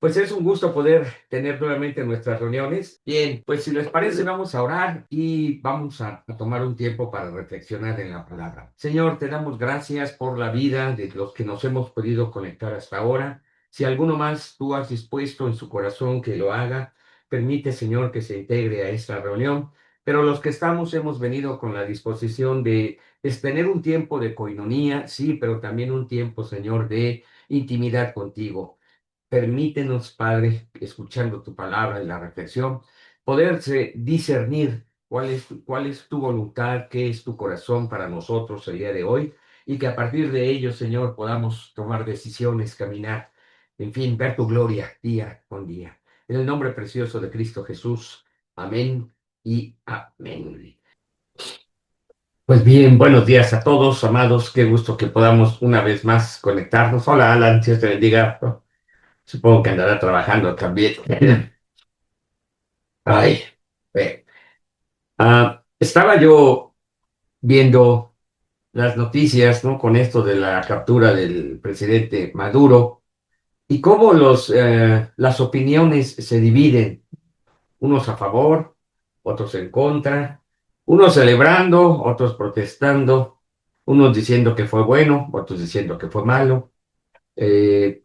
Pues es un gusto poder tener nuevamente nuestras reuniones. Bien, pues si les parece, vamos a orar y vamos a tomar un tiempo para reflexionar en la palabra. Señor, te damos gracias por la vida de los que nos hemos podido conectar hasta ahora. Si alguno más tú has dispuesto en su corazón que lo haga, permite, Señor, que se integre a esta reunión. Pero los que estamos hemos venido con la disposición de tener un tiempo de coinonía, sí, pero también un tiempo, Señor, de intimidad contigo. Permítenos, Padre, escuchando tu palabra y la reflexión, poderse discernir cuál es tu voluntad, qué es tu corazón para nosotros el día de hoy, y que a partir de ello, Señor, podamos tomar decisiones, caminar, en fin, ver tu gloria día con día. En el nombre precioso de Cristo Jesús. Amén y amén. Pues bien, buenos días a todos, amados. Qué gusto que podamos una vez más conectarnos. Hola, Alan, Dios te bendiga. Supongo que andará trabajando también. Ay, eh, estaba yo viendo las noticias, ¿no? Con esto de la captura del presidente Maduro y cómo las opiniones se dividen, unos a favor, otros en contra, unos celebrando, otros protestando, unos diciendo que fue bueno, otros diciendo que fue malo.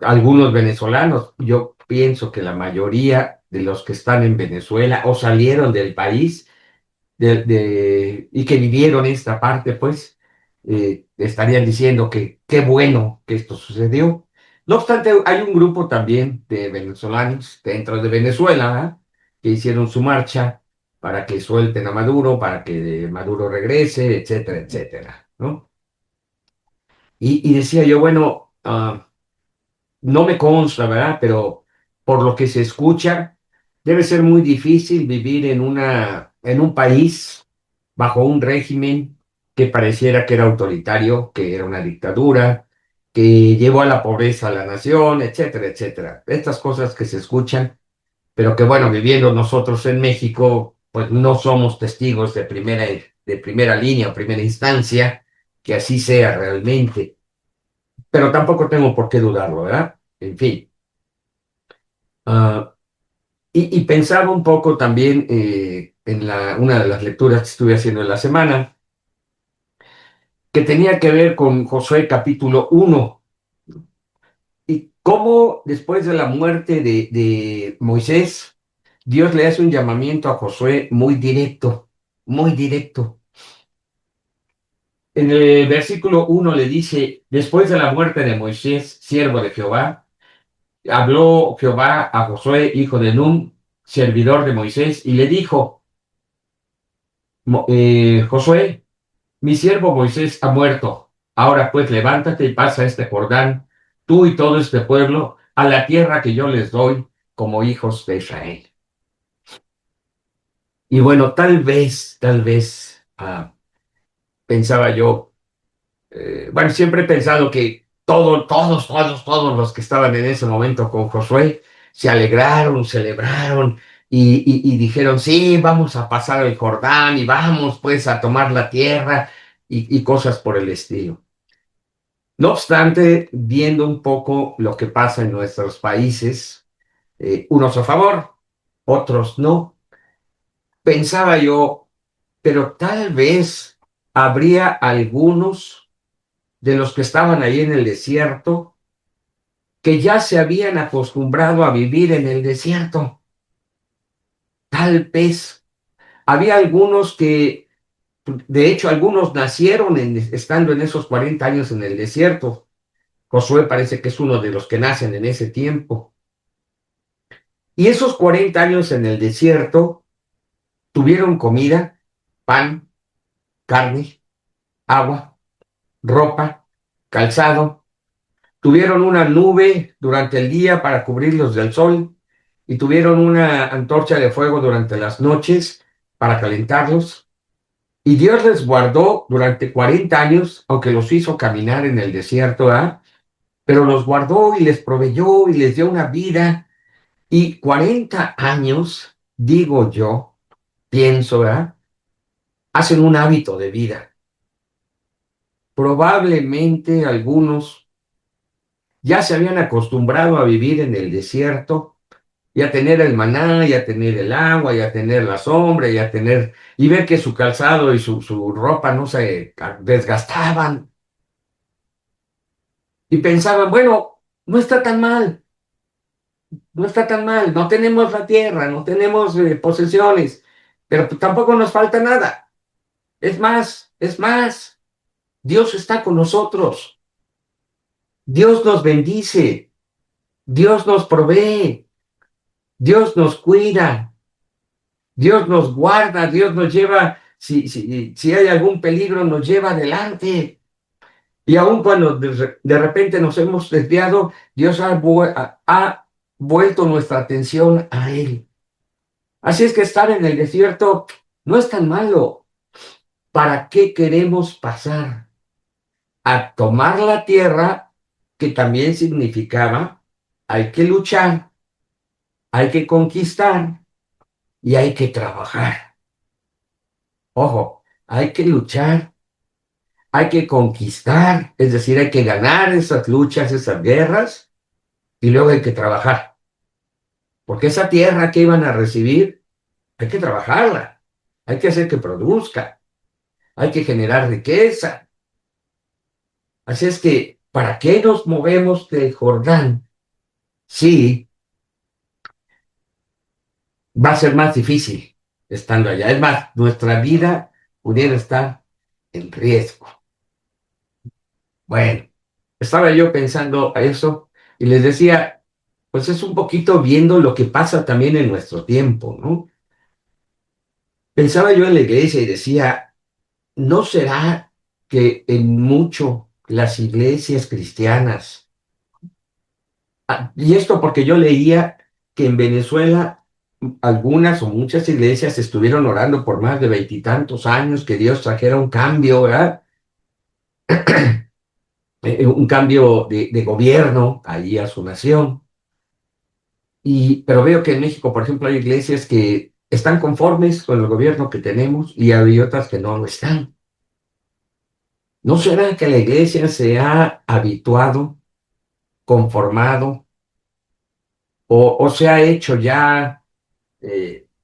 Algunos venezolanos, yo pienso que la mayoría de los que están en Venezuela o salieron del país y que vivieron esta parte, pues, estarían diciendo que qué bueno que esto sucedió. No obstante, hay un grupo también de venezolanos dentro de Venezuela, ¿ah? Que hicieron su marcha para que suelten a Maduro, para que Maduro regrese, etcétera, etcétera, ¿no? Y decía yo, bueno, no me consta, ¿verdad? Pero por lo que se escucha, debe ser muy difícil vivir en un país bajo un régimen que pareciera que era autoritario, que era una dictadura, que llevó a la pobreza a la nación, etcétera, etcétera. Estas cosas que se escuchan, pero que bueno, viviendo nosotros en México, pues no somos testigos de primera línea o primera instancia que así sea realmente, pero tampoco tengo por qué dudarlo, ¿verdad? En fin. Ah, y pensaba un poco también en una de las lecturas que estuve haciendo en la semana, que tenía que ver con Josué capítulo 1 y cómo después de la muerte de Moisés, Dios le hace un llamamiento a Josué muy directo, muy directo. En el versículo 1 le dice, después de la muerte de Moisés, siervo de Jehová, habló Jehová a Josué, hijo de Nun, servidor de Moisés, y le dijo, Josué, mi siervo Moisés ha muerto. Ahora pues levántate y pasa este Jordán, tú y todo este pueblo, a la tierra que yo les doy como hijos de Israel. Y bueno, tal vez, pensaba yo, bueno, siempre he pensado que todos los que estaban en ese momento con Josué se alegraron, celebraron y dijeron, sí, vamos a pasar el Jordán y vamos pues a tomar la tierra y cosas por el estilo. No obstante, viendo un poco lo que pasa en nuestros países, unos a favor, otros no, pensaba yo, pero tal vez habría algunos de los que estaban ahí en el desierto que ya se habían acostumbrado a vivir en el desierto. Tal vez había algunos que, de hecho, algunos nacieron estando en esos 40 años en el desierto. Josué parece que es uno de los que nacen en ese tiempo. Y esos 40 años en el desierto tuvieron comida, pan, carne, agua, ropa, calzado. Tuvieron una nube durante el día para cubrirlos del sol y tuvieron una antorcha de fuego durante las noches para calentarlos. Y Dios les guardó durante 40 años, aunque los hizo caminar en el desierto, ¿ah? Pero los guardó y les proveyó y les dio una vida. Y 40 años, digo yo, pienso, ¿verdad? Hacen un hábito de vida. Probablemente algunos ya se habían acostumbrado a vivir en el desierto y a tener el maná, y a tener el agua, y a tener la sombra, y a tener, y ver que su calzado y su ropa no se desgastaban. Y pensaban, bueno, no está tan mal, no está tan mal, no tenemos la tierra, no tenemos posesiones, pero tampoco nos falta nada. Es más, Dios está con nosotros, Dios nos bendice, Dios nos provee, Dios nos cuida, Dios nos guarda, Dios nos lleva, si hay algún peligro, nos lleva adelante. Y aun cuando de repente nos hemos desviado, Dios ha vuelto nuestra atención a Él. Así es que estar en el desierto no es tan malo. ¿Para qué queremos pasar? A tomar la tierra, que también significaba, hay que luchar, hay que conquistar y hay que trabajar. Ojo, hay que luchar, hay que conquistar, es decir, hay que ganar esas luchas, esas guerras, y luego hay que trabajar. Porque esa tierra que iban a recibir, hay que trabajarla, hay que hacer que produzca, hay que generar riqueza. Así es que, ¿para qué nos movemos del Jordán? Sí, va a ser más difícil estando allá. Es más, nuestra vida pudiera estar en riesgo. Bueno, estaba yo pensando a eso y les decía, pues es un poquito viendo lo que pasa también en nuestro tiempo, ¿no? Pensaba yo en la iglesia y decía, ¿no será que en mucho las iglesias cristianas, y esto porque yo leía que en Venezuela algunas o muchas iglesias estuvieron orando por más de veintitantos años que Dios trajera un cambio, ¿verdad? Un cambio de gobierno ahí a su nación. Pero veo que en México, por ejemplo, hay iglesias que están conformes con el gobierno que tenemos y hay otras que no lo están. ¿No será que la iglesia se ha habituado, conformado o se ha hecho ya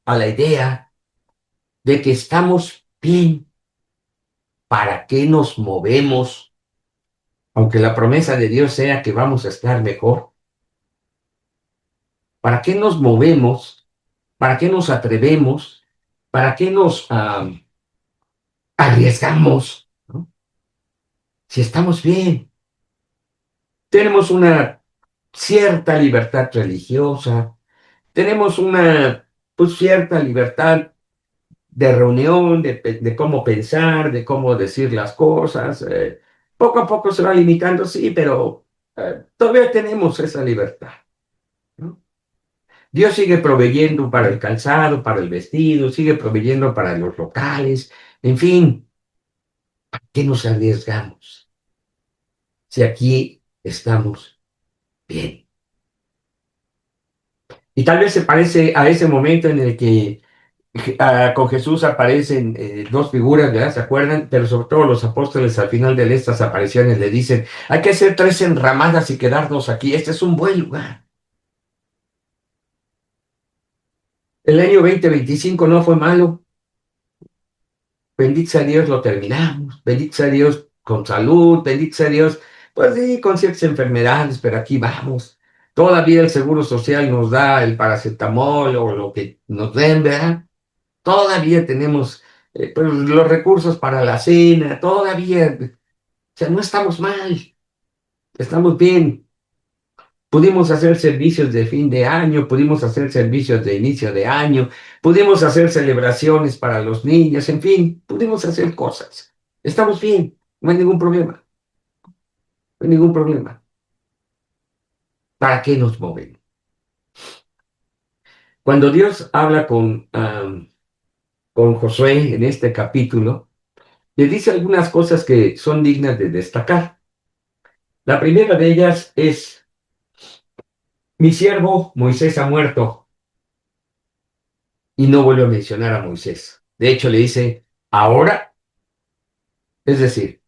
a la idea de que estamos bien? ¿Para qué nos movemos? Aunque la promesa de Dios sea que vamos a estar mejor. ¿Para qué nos movemos? ¿Para qué nos atrevemos? ¿Para qué nos arriesgamos? ¿No? Si estamos bien, tenemos una cierta libertad religiosa, tenemos una pues, cierta libertad de reunión, de cómo pensar, de cómo decir las cosas. Poco a poco se va limitando, sí, pero todavía tenemos esa libertad, ¿no? Dios sigue proveyendo para el calzado, para el vestido, sigue proveyendo para los locales, en fin, ¿qué nos arriesgamos si aquí estamos bien? Y tal vez se parece a ese momento en el que con Jesús aparecen dos figuras, ¿verdad? ¿Se acuerdan? Pero sobre todo los apóstoles al final de estas apariciones le dicen, hay que hacer tres enramadas y quedarnos aquí, este es un buen lugar. El año 2025 no fue malo, bendito sea Dios, lo terminamos, bendito sea Dios con salud, bendito sea Dios, pues sí, con ciertas enfermedades, pero aquí vamos. Todavía el Seguro Social nos da el paracetamol o lo que nos den, ¿verdad? Todavía tenemos pues, los recursos para la cena, todavía, o sea, no estamos mal, estamos bien. Pudimos hacer servicios de fin de año, pudimos hacer servicios de inicio de año, pudimos hacer celebraciones para los niños, en fin, pudimos hacer cosas. Estamos bien, no hay ningún problema, no hay ningún problema. ¿Para qué nos movemos? Cuando Dios habla con Josué en este capítulo, le dice algunas cosas que son dignas de destacar. La primera de ellas es, mi siervo Moisés ha muerto, y no vuelve a mencionar a Moisés. De hecho, le dice, ahora, es decir,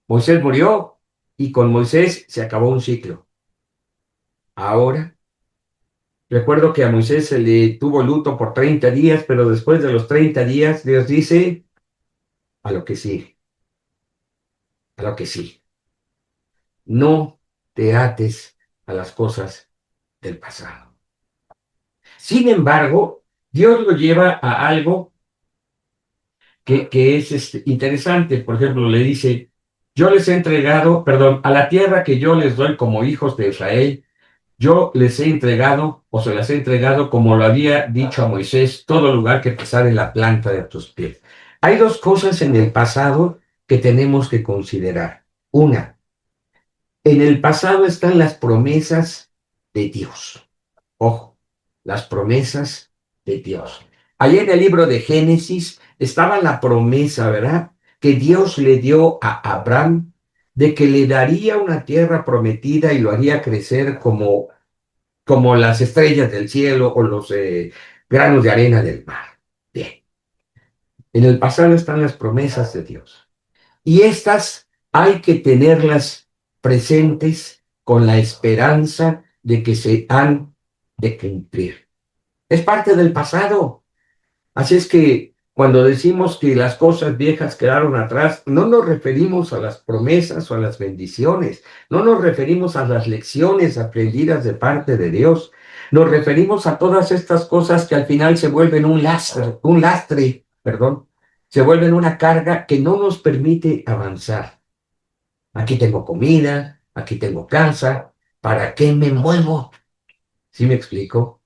Moisés murió y con Moisés se acabó un ciclo. ahora. Recuerdo que a Moisés se le tuvo luto por 30 días, pero después de los 30 días, Dios dice, a lo que sí, a lo que sí. No te ates a las cosas del pasado. Sin embargo, Dios lo lleva a algo que es interesante. Por ejemplo, le dice, yo les he entregado, perdón, a la tierra que yo les doy como hijos de Israel, yo les he entregado o se las he entregado como lo había dicho a Moisés, todo lugar que pisare la planta de tus pies. Hay dos cosas en el pasado que tenemos que considerar. Una, en el pasado están las promesas de Dios. Ojo, las promesas de Dios. Allí en el libro de Génesis estaba la promesa, ¿verdad? Que Dios le dio a Abraham de que le daría una tierra prometida y lo haría crecer como las estrellas del cielo o los granos de arena del mar. Bien, en el pasado están las promesas de Dios. Y estas hay que tenerlas presentes con la esperanza de que se han de cumplir. Es parte del pasado. Así es que cuando decimos que las cosas viejas quedaron atrás, no nos referimos a las promesas o a las bendiciones, no nos referimos a las lecciones aprendidas de parte de Dios, nos referimos a todas estas cosas que al final se vuelven un lastre, perdón, se vuelven una carga que no nos permite avanzar. Aquí tengo comida, aquí tengo casa, ¿para qué me muevo? ¿Sí me explico?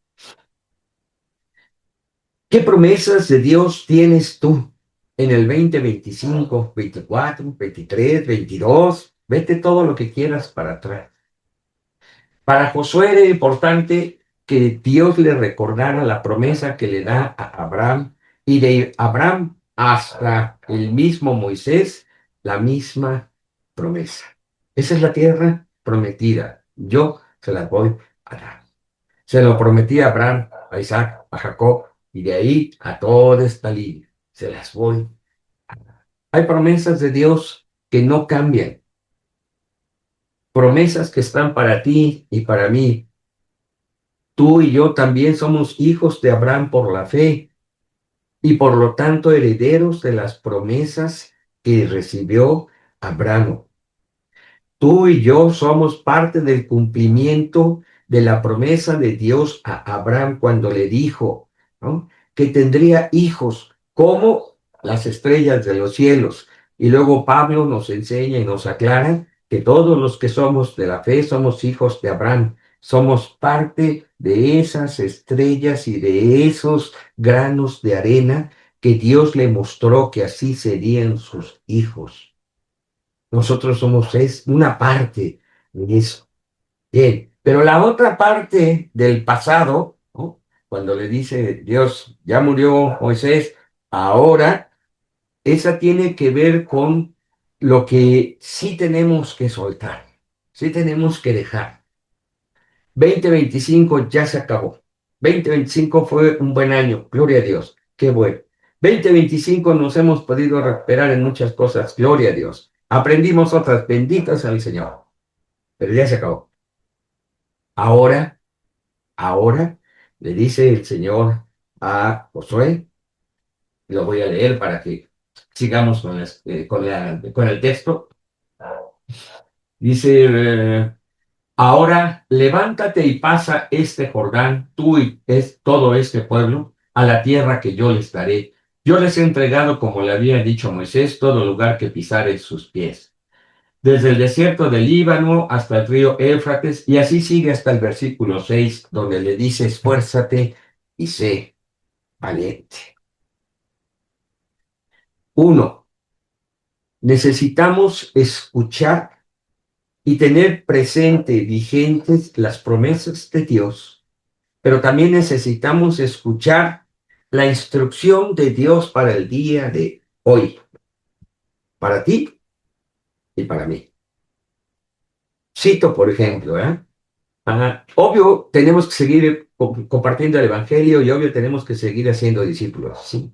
¿Qué promesas de Dios tienes tú en el 2025, 24, 23, 22? Vete todo lo que quieras para atrás. Para Josué era importante que Dios le recordara la promesa que le da a Abraham y de Abraham hasta el mismo Moisés, la misma promesa. Esa es la tierra prometida. Yo se la voy a dar. Se lo prometí a Abraham, a Isaac, a Jacob, y de ahí a toda esta línea. Se las voy a dar. Hay promesas de Dios que no cambian, promesas que están para ti y para mí. Tú y yo también somos hijos de Abraham por la fe y por lo tanto herederos de las promesas que recibió Abraham. Tú y yo somos parte del cumplimiento de la promesa de Dios a Abraham cuando le dijo, ¿no?, que tendría hijos como las estrellas de los cielos. Y luego Pablo nos enseña y nos aclara que todos los que somos de la fe somos hijos de Abraham. Somos parte de esas estrellas y de esos granos de arena que Dios le mostró que así serían sus hijos. Nosotros somos es una parte de eso. Bien, pero la otra parte del pasado, ¿no?, cuando le dice Dios, ya murió Moisés, ahora, esa tiene que ver con lo que sí tenemos que soltar, sí tenemos que dejar. 2025 ya se acabó. 2025 fue un buen año, gloria a Dios, qué bueno. 2025 nos hemos podido recuperar en muchas cosas, gloria a Dios. Aprendimos otras, benditas al Señor, pero ya se acabó. Ahora, ahora, le dice el Señor a Josué, lo voy a leer para que sigamos con el texto. Dice, ahora levántate y pasa este Jordán, tú y todo este pueblo, a la tierra que yo les daré. Yo les he entregado, como le había dicho Moisés, todo lugar que pisare sus pies. Desde el desierto del Líbano hasta el río Éufrates, y así sigue hasta el versículo 6, donde le dice, esfuérzate y sé valiente. Uno, necesitamos escuchar y tener presente, vigentes las promesas de Dios, pero también necesitamos escuchar la instrucción de Dios para el día de hoy, para ti y para mí. Cito, por ejemplo, obvio, tenemos que seguir compartiendo el Evangelio y obvio tenemos que seguir haciendo discípulos, sí.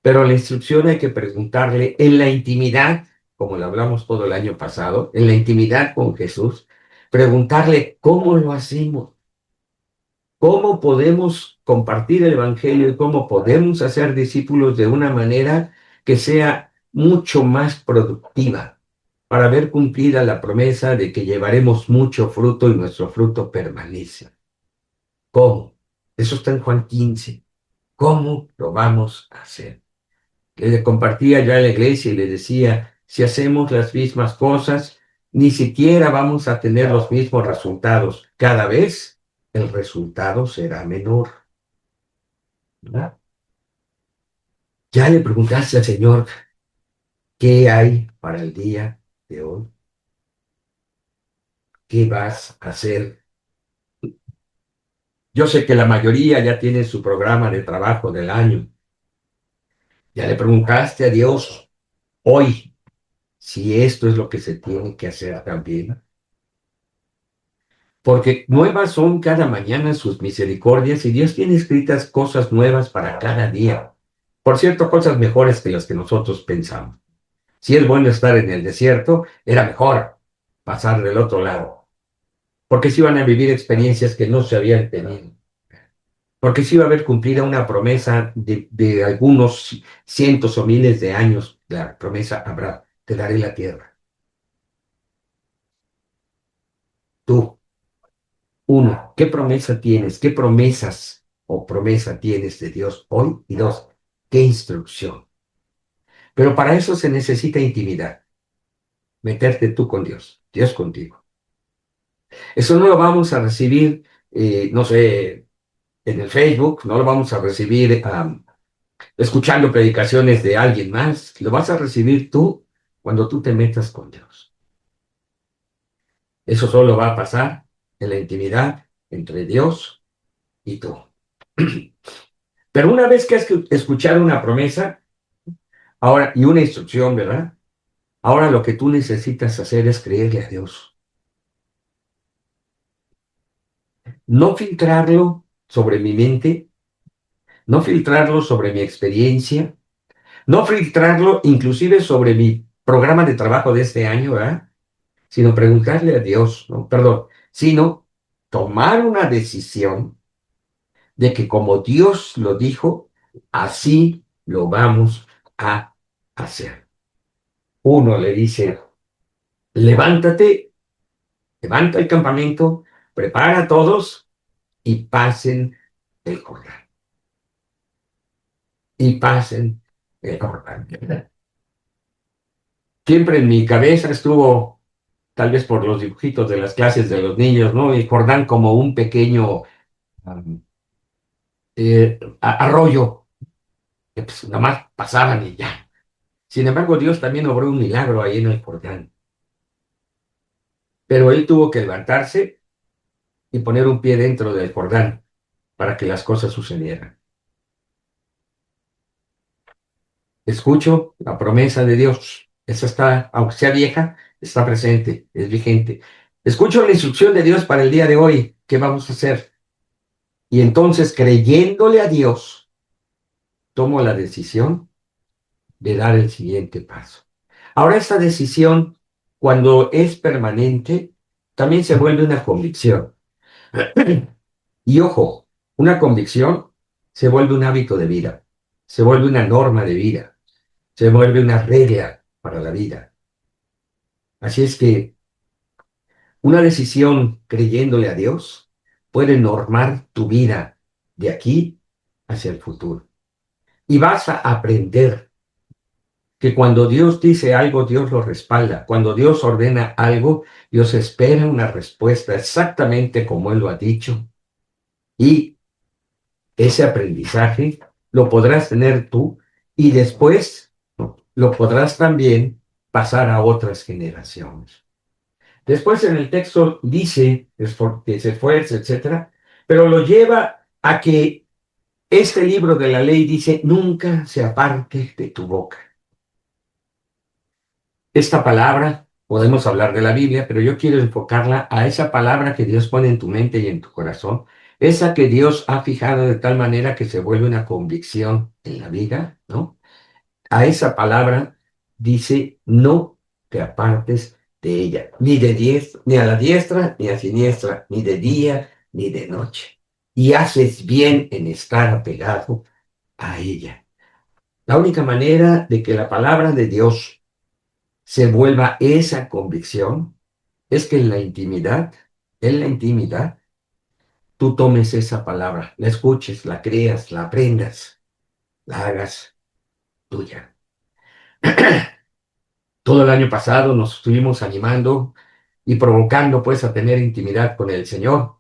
Pero la instrucción hay que preguntarle en la intimidad, como lo hablamos todo el año pasado, en la intimidad con Jesús, preguntarle cómo lo hacemos, cómo podemos compartir el Evangelio y cómo podemos hacer discípulos de una manera que sea mucho más productiva para ver cumplida la promesa de que llevaremos mucho fruto y nuestro fruto permanece. ¿Cómo? Eso está en Juan 15. ¿Cómo lo vamos a hacer? Le compartía yo a la iglesia y le decía, si hacemos las mismas cosas, ni siquiera vamos a tener los mismos resultados. Cada vez el resultado será menor, ¿verdad? Ya le preguntaste al Señor, ¿qué hay para el día de hoy? ¿Qué vas a hacer? Yo sé que la mayoría ya tiene su programa de trabajo del año. Ya le preguntaste a Dios hoy si esto es lo que se tiene que hacer también. Porque nuevas son cada mañana sus misericordias y Dios tiene escritas cosas nuevas para cada día. Por cierto, cosas mejores que las que nosotros pensamos. Si es bueno estar en el desierto, era mejor pasar del otro lado. Porque si iban a vivir experiencias que no se habían tenido. Porque si iba a haber cumplida una promesa de algunos cientos o miles de años. La promesa habrá, te daré la tierra. Tú. Uno, ¿qué promesa tienes? ¿Qué promesas o promesa tienes de Dios hoy? Y dos, ¿qué instrucción? Pero para eso se necesita intimidad, meterte tú con Dios, Dios contigo. Eso no lo vamos a recibir, no sé, en el Facebook, no lo vamos a recibir escuchando predicaciones de alguien más, lo vas a recibir tú cuando tú te metas con Dios. Eso solo va a pasar en la intimidad entre Dios y tú. Pero una vez que has escuchado una promesa, ahora, y una instrucción, ¿verdad? Ahora lo que tú necesitas hacer es creerle a Dios. No filtrarlo sobre mi mente, no filtrarlo sobre mi experiencia, no filtrarlo inclusive sobre mi programa de trabajo de este año, ¿verdad? Sino preguntarle a Dios, ¿no? Perdón, sino tomar una decisión de que como Dios lo dijo, así lo vamos a hacer. Uno le dice, levántate, levanta el campamento, prepara a todos y pasen el Jordán. Y pasen el Jordán. Siempre en mi cabeza estuvo, tal vez por los dibujitos de las clases de los niños, ¿no? El Jordán como un pequeño um, arroyo, que pues nada más pasaban y ya. Sin embargo, Dios también obró un milagro ahí en el Jordán. Pero él tuvo que levantarse y poner un pie dentro del Jordán para que las cosas sucedieran. Escucho la promesa de Dios. Esa está, aunque sea vieja, está presente, es vigente. Escucho la instrucción de Dios para el día de hoy. ¿Qué vamos a hacer? Y entonces, creyéndole a Dios, tomo la decisión de dar el siguiente paso. Ahora, esta decisión, cuando es permanente, también se vuelve una convicción. Y ojo, una convicción se vuelve un hábito de vida, se vuelve una norma de vida, se vuelve una regla para la vida. Así es que una decisión creyéndole a Dios puede normar tu vida de aquí hacia el futuro. Y vas a aprender que cuando Dios dice algo, Dios lo respalda. Cuando Dios ordena algo, Dios espera una respuesta exactamente como Él lo ha dicho. Y ese aprendizaje lo podrás tener tú y después lo podrás también pasar a otras generaciones. Después en el texto dice que se esfuerce, etcétera, pero lo lleva a que este libro de la ley dice, nunca se aparte de tu boca. Esta palabra, podemos hablar de la Biblia, pero yo quiero enfocarla a esa palabra que Dios pone en tu mente y en tu corazón, esa que Dios ha fijado de tal manera que se vuelve una convicción en la vida, ¿no? A esa palabra dice, no te apartes de ella, ni de diestra, ni a la diestra, ni a siniestra, ni de día, ni de noche. Y haces bien en estar apegado a ella. La única manera de que la palabra de Dios se vuelva esa convicción es que en la intimidad, tú tomes esa palabra, la escuches, la creas, la aprendas, la hagas tuya. Todo el año pasado nos estuvimos animando y provocando pues a tener intimidad con el Señor.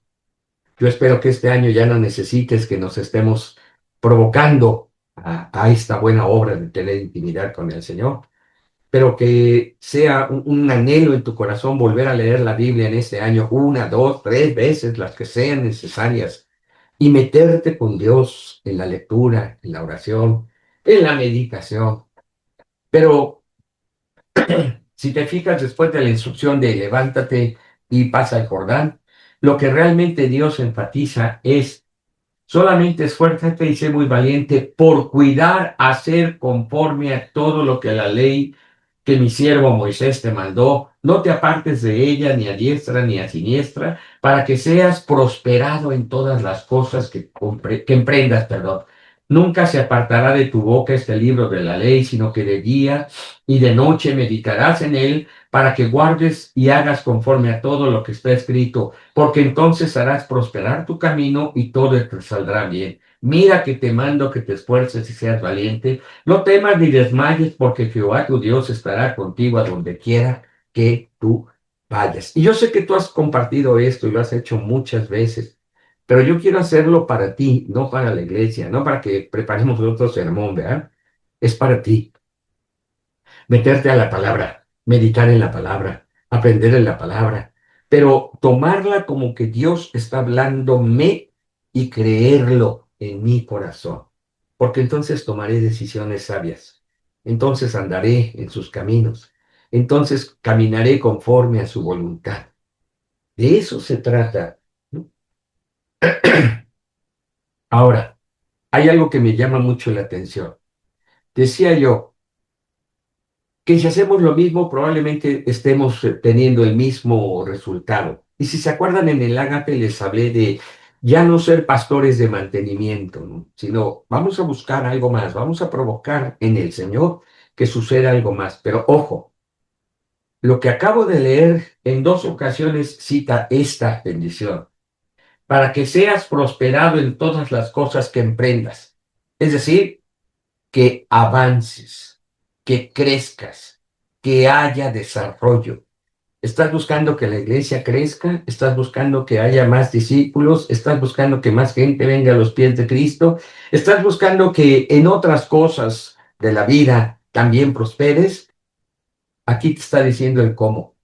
Yo espero que este año ya no necesites que nos estemos provocando a esta buena obra de tener intimidad con el Señor, pero que sea un anhelo en tu corazón volver a leer la Biblia en este año una, dos, tres veces, las que sean necesarias, y meterte con Dios en la lectura, en la oración, en la meditación. Pero si te fijas después de la instrucción de levántate y pasa el Jordán, lo que realmente Dios enfatiza es: solamente esfuérzate y sé muy valiente por cuidar hacer conforme a todo lo que la ley que mi siervo Moisés te mandó. No te apartes de ella ni a diestra ni a siniestra, para que seas prosperado en todas las cosas que emprendas, perdón. Nunca se apartará de tu boca este libro de la ley, sino que de día y de noche meditarás en él, para que guardes y hagas conforme a todo lo que está escrito, porque entonces harás prosperar tu camino y todo te saldrá bien. Mira que te mando que te esfuerces y seas valiente. No temas ni desmayes, porque Jehová tu Dios estará contigo a donde quiera que tú vayas. Y yo sé que tú has compartido esto y lo has hecho muchas veces, pero yo quiero hacerlo para ti, no para la iglesia, no para que preparemos otro sermón, ¿verdad? Es para ti. Meterte a la palabra, meditar en la palabra, aprender en la palabra, pero tomarla como que Dios está hablándome y creerlo en mi corazón, porque entonces tomaré decisiones sabias, entonces andaré en sus caminos, entonces caminaré conforme a su voluntad. De eso se trata, ¿no? Ahora, hay algo que me llama mucho la atención. Decía yo, que si hacemos lo mismo, probablemente estemos teniendo el mismo resultado. Y si se acuerdan, en el Ágape les hablé de ya no ser pastores de mantenimiento, ¿no? Sino vamos a buscar algo más, vamos a provocar en el Señor que suceda algo más. Pero ojo, lo que acabo de leer en dos ocasiones cita esta bendición: para que seas prosperado en todas las cosas que emprendas. Es decir, que avances, que crezcas, que haya desarrollo. ¿Estás buscando que la iglesia crezca? ¿Estás buscando que haya más discípulos? ¿Estás buscando que más gente venga a los pies de Cristo? ¿Estás buscando que en otras cosas de la vida también prosperes? Aquí te está diciendo el cómo.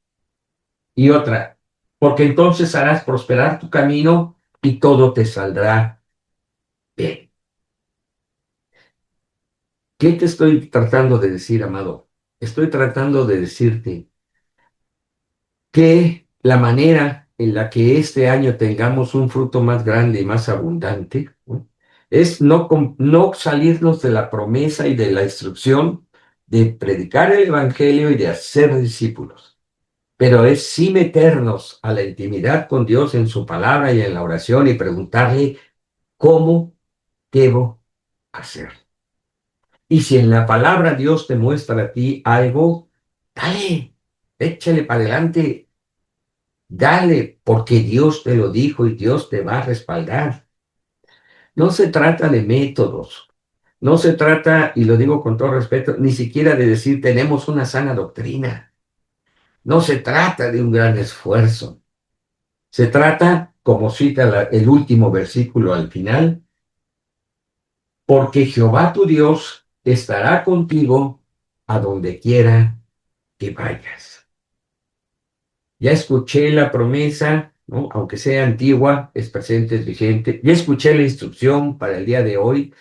Y otra, porque entonces harás prosperar tu camino y todo te saldrá bien. ¿Qué te estoy tratando de decir, amado? Estoy tratando de decirte que la manera en la que este año tengamos un fruto más grande y más abundante, ¿no? Es no salirnos de la promesa y de la instrucción de predicar el Evangelio y de hacer discípulos, pero es sí meternos a la intimidad con Dios en su palabra y en la oración y preguntarle cómo debo hacer. Y si en la palabra Dios te muestra a ti algo, dale, échale para adelante. Dale, porque Dios te lo dijo y Dios te va a respaldar. No se trata de métodos, no se trata, y lo digo con todo respeto, ni siquiera de decir tenemos una sana doctrina. No se trata de un gran esfuerzo. Se trata, como cita el último versículo al final, porque Jehová tu Dios estará contigo a donde quiera que vayas. Ya escuché la promesa, ¿no? Aunque sea antigua, es presente, es vigente. Ya escuché la instrucción para el día de hoy.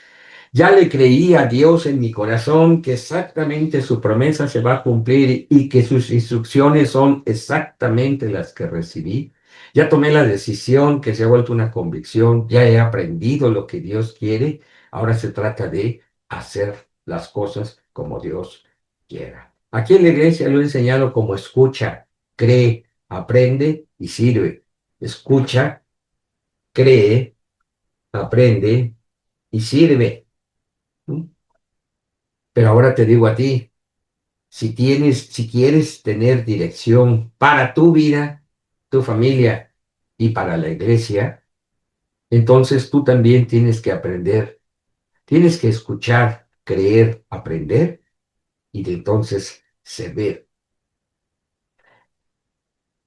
Ya le creí a Dios en mi corazón que exactamente su promesa se va a cumplir y que sus instrucciones son exactamente las que recibí. Ya tomé la decisión que se ha vuelto una convicción. Ya he aprendido lo que Dios quiere. Ahora se trata de hacer las cosas como Dios quiera. Aquí en la iglesia lo he enseñado como escucha. cree, aprende y sirve. Escucha, cree, aprende y sirve. ¿Mm? Pero ahora te digo a ti, si quieres tener dirección para tu vida, tu familia y para la iglesia, entonces tú también tienes que aprender, tienes que escuchar, creer, aprender y de entonces servir.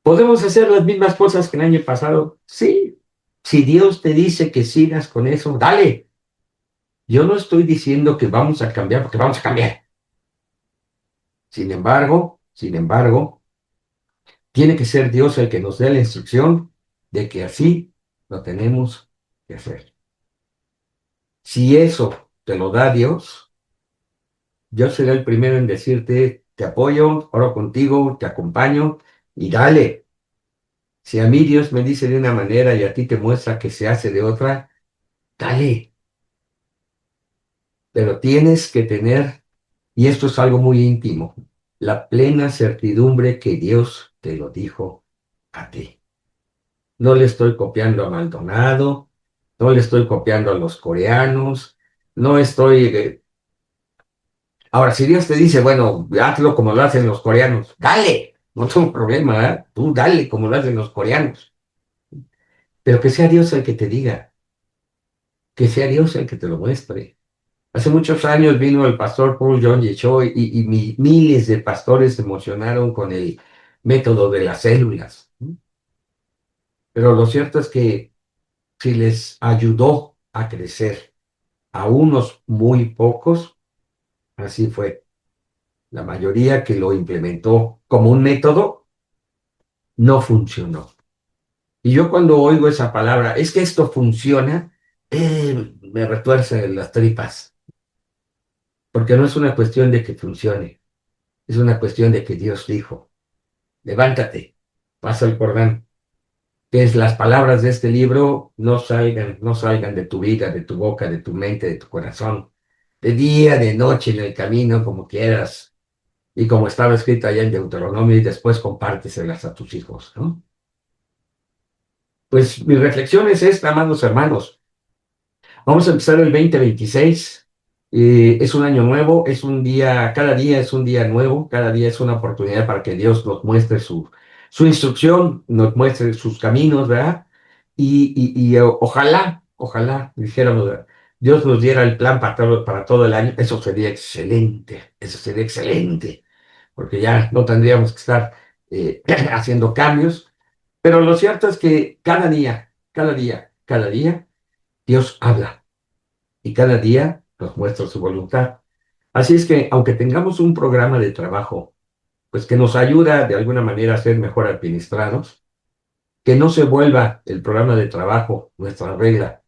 ¿Podemos hacer las mismas cosas que el año pasado? Sí. Si Dios te dice que sigas con eso, dale. Yo no estoy diciendo que vamos a cambiar porque vamos a cambiar. Sin embargo, tiene que ser Dios el que nos dé la instrucción de que así lo tenemos que hacer. Si eso te lo da Dios, yo seré el primero en decirte, te apoyo, oro contigo, te acompaño y dale. Si a mí Dios me dice de una manera y a ti te muestra que se hace de otra, dale. Pero tienes que tener, y esto es algo muy íntimo, la plena certidumbre que Dios te lo dijo a ti. No le estoy copiando a Maldonado, no le estoy copiando a los coreanos, no estoy... Ahora, si Dios te dice, bueno, hazlo como lo hacen los coreanos, dale, no tengo problema, ¿eh? Tú dale como lo hacen los coreanos, pero que sea Dios el que te diga, que sea Dios el que te lo muestre. Hace muchos años vino el pastor Paul John Cho y miles de pastores se emocionaron con el método de las células. Pero lo cierto es que si les ayudó a crecer a unos muy pocos, así fue. La mayoría que lo implementó como un método no funcionó. Y yo cuando oigo esa palabra, es que esto funciona, me retuerce las tripas, porque no es una cuestión de que funcione, es una cuestión de que Dios dijo. Levántate, pasa el Jordán, que es las palabras de este libro no salgan de tu vida, de tu boca, de tu mente, de tu corazón, de día, de noche, en el camino, como quieras, y como estaba escrito allá en Deuteronomio, y después compárteselas a tus hijos, ¿no? Pues mi reflexión es esta, amados hermanos. Vamos a empezar el 2026. Es un año nuevo, es un día, cada día es un día nuevo, cada día es una oportunidad para que Dios nos muestre su instrucción, nos muestre sus caminos, ¿verdad? Ojalá, dijéramos, ¿verdad? Dios nos diera el plan para todo el año. Eso sería excelente, porque ya no tendríamos que estar haciendo cambios. Pero lo cierto es que cada día, Dios habla y cada día nos muestra su voluntad. Así es que, aunque tengamos un programa de trabajo, pues que nos ayuda de alguna manera a ser mejor administrados, que no se vuelva el programa de trabajo nuestra regla.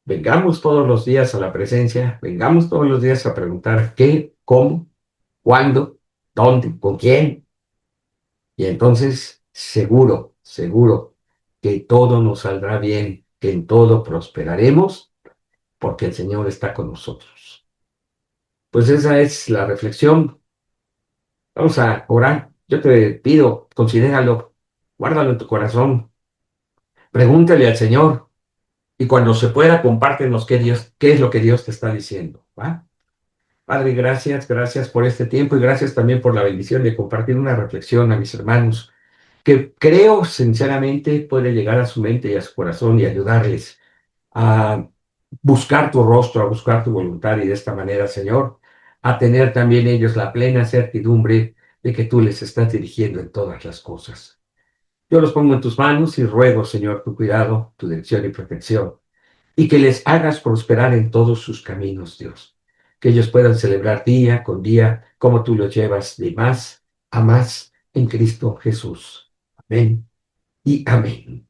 Vengamos todos los días a la presencia, vengamos todos los días a preguntar qué, cómo, cuándo, dónde, con quién, y entonces seguro que todo nos saldrá bien, que en todo prosperaremos, porque el Señor está con nosotros. Pues esa es la reflexión. Vamos a orar. Yo te pido, considéralo, guárdalo en tu corazón, pregúntale al Señor y cuando se pueda, compártenos qué es lo que Dios te está diciendo, ¿va? Padre, gracias por este tiempo y gracias también por la bendición de compartir una reflexión a mis hermanos que creo sinceramente puede llegar a su mente y a su corazón y ayudarles a buscar tu rostro, a buscar tu voluntad y de esta manera, Señor, a tener también ellos la plena certidumbre de que tú les estás dirigiendo en todas las cosas. Yo los pongo en tus manos y ruego, Señor, tu cuidado, tu dirección y protección, y que les hagas prosperar en todos sus caminos, Dios. Que ellos puedan celebrar día con día como tú los llevas de más a más en Cristo Jesús. Amén y amén.